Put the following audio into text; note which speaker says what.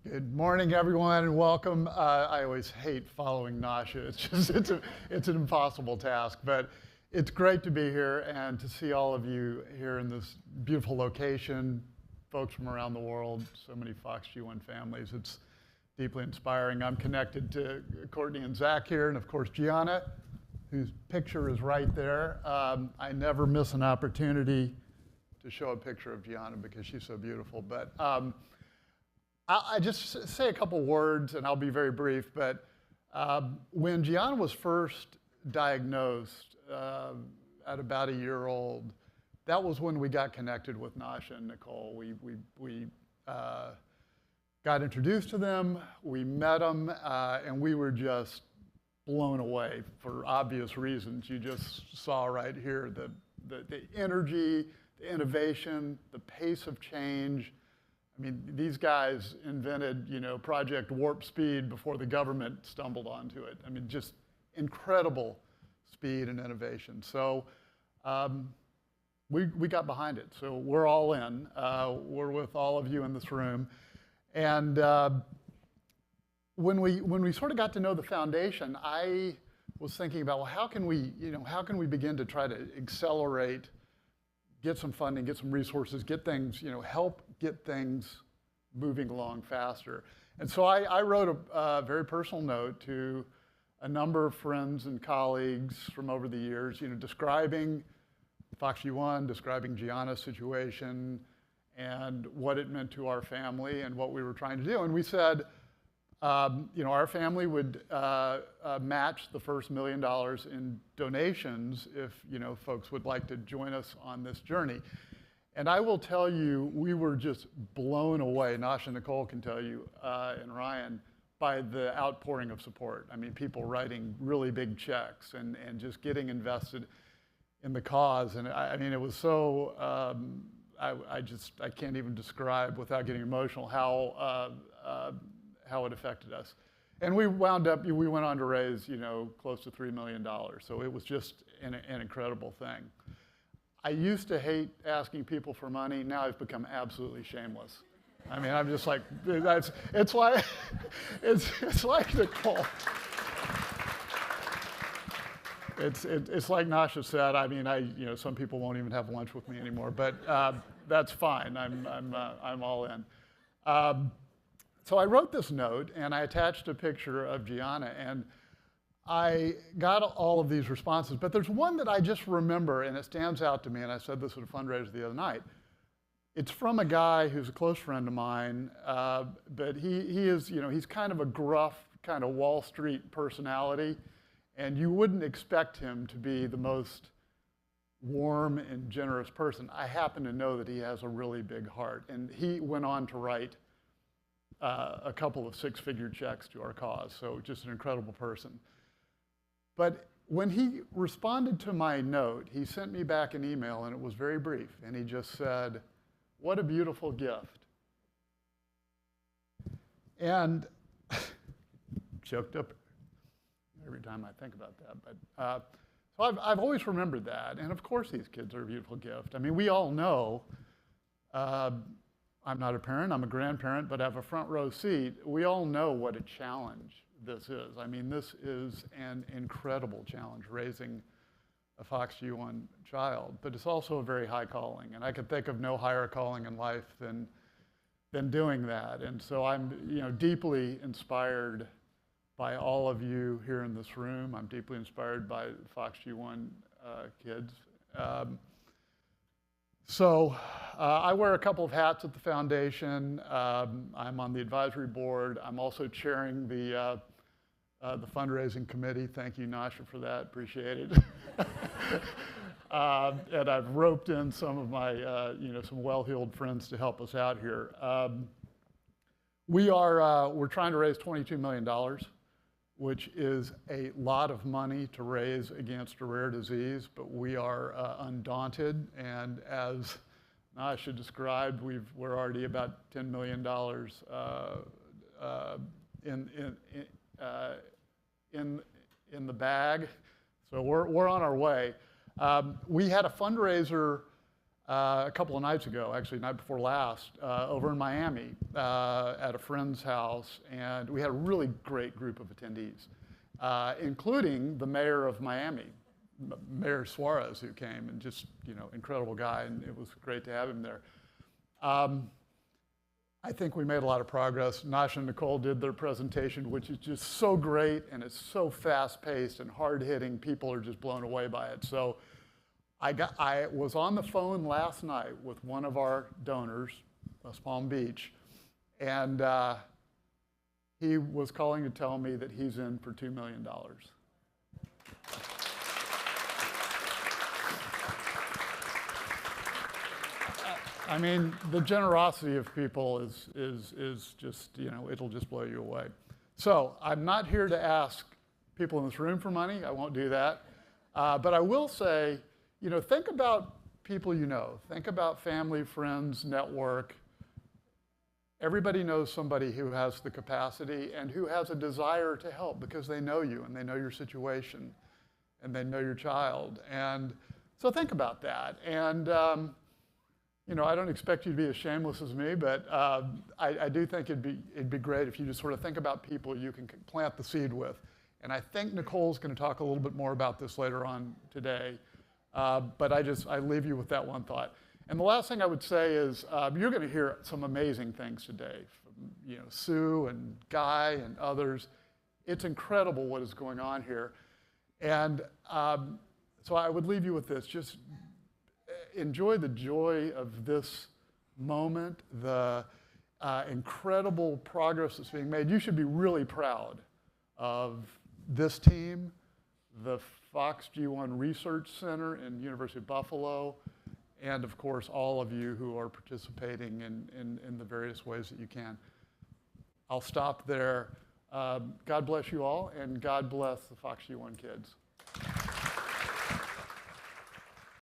Speaker 1: Good morning, everyone, and welcome. I always hate following Nasha. It's an impossible task, but it's great to be here and to see all of you here in this beautiful location, folks from around the world, so many FOXG1 families. It's deeply inspiring. I'm connected to Courtney and Zach here, and of course, Gianna, whose picture is right there. I never miss an opportunity to show a picture of Gianna because she's so beautiful. But I just say a couple words, and I'll be very brief, but when Gianna was first diagnosed at about a year old, that was when we got connected with Nasha and Nicole. We got introduced to them, we met them, and we were just blown away for obvious reasons. You just saw right here the energy, the innovation, the pace of change. I mean, these guys invented, Project Warp Speed before the government stumbled onto it. I mean, just incredible speed and innovation. So we got behind it. So we're all in. We're with all of you in this room. And when we sort of got to know the foundation, I was thinking about, well, how can we begin to try to accelerate, get some funding, get some resources, get things, help get things moving along faster. And so I wrote a very personal note to a number of friends and colleagues from over the years, describing FOXG1, describing Gianna's situation, and what it meant to our family and what we were trying to do. And we said, our family would match the first $1 million in donations if, folks would like to join us on this journey. And I will tell you, we were just blown away, Nasha and Nicole can tell you, and Ryan, by the outpouring of support. I mean, people writing really big checks and just getting invested in the cause. And I mean, it was so, I can't even describe without getting emotional how it affected us. And we went on to raise, close to $3 million. So it was just an incredible thing. I used to hate asking people for money. Now I've become absolutely shameless. I mean, I'm just like, it's like Nicole. It's like Nasha said. I mean, some people won't even have lunch with me anymore, but that's fine. I'm all in. So I wrote this note, and I attached a picture of Gianna, and I got all of these responses, but there's one that I just remember, and it stands out to me, and I said this at a fundraiser the other night. It's from a guy who's a close friend of mine, but he is, he's kind of a gruff, kind of Wall Street personality, and you wouldn't expect him to be the most warm and generous person. I happen to know that he has a really big heart, and he went on to write a couple of six-figure checks to our cause, so just an incredible person. But when he responded to my note, he sent me back an email, and it was very brief, and he just said, "What a beautiful gift." And choked up every time I think about that. But so I've always remembered that, and of course these kids are a beautiful gift. I mean, we all know, I'm not a parent, I'm a grandparent, but I have a front row seat. We all know what a challenge this is. I mean, this is an incredible challenge, raising a FOXG1 child, but it's also a very high calling, and I could think of no higher calling in life than doing that. And so I'm, deeply inspired by all of you here in this room. I'm deeply inspired by FOXG1 kids. So I wear a couple of hats at the foundation. I'm on the advisory board. I'm also chairing the fundraising committee. Thank you, Nasha, for that. Appreciate it. And I've roped in some of my, some well-heeled friends to help us out here. We're trying to raise $22 million, which is a lot of money to raise against a rare disease, but we are undaunted, and as Nasha described, we're already about $10 million in the bag, so we're on our way. We had a fundraiser a couple of nights ago, actually, night before last, over in Miami at a friend's house, and we had a really great group of attendees, including the mayor of Miami, Mayor Suarez, who came, and just, incredible guy, and it was great to have him there. I think we made a lot of progress. Nash and Nicole did their presentation, which is just so great, and it's so fast-paced and hard-hitting. People are just blown away by it. So I was on the phone last night with one of our donors, West Palm Beach, and he was calling to tell me that he's in for $2 million. I mean, the generosity of people is just, it'll just blow you away. So I'm not here to ask people in this room for money. I won't do that. But I will say, think about people you know. Think about family, friends, network. Everybody knows somebody who has the capacity and who has a desire to help because they know you and they know your situation and they know your child. And so think about that. And I don't expect you to be as shameless as me, but I do think it'd be great if you just sort of think about people you can plant the seed with. And I think Nicole's going to talk a little bit more about this later on today. But I leave you with that one thought. And the last thing I would say is you're going to hear some amazing things today from Sue and Guy and others. It's incredible what is going on here. And so I would leave you with this. Just enjoy the joy of this moment, the incredible progress that's being made. You should be really proud of this team, the FOXG1 Research Center in University of Buffalo, and of course all of you who are participating in the various ways that you can. I'll stop there. God bless you all, and God bless the FOXG1 kids.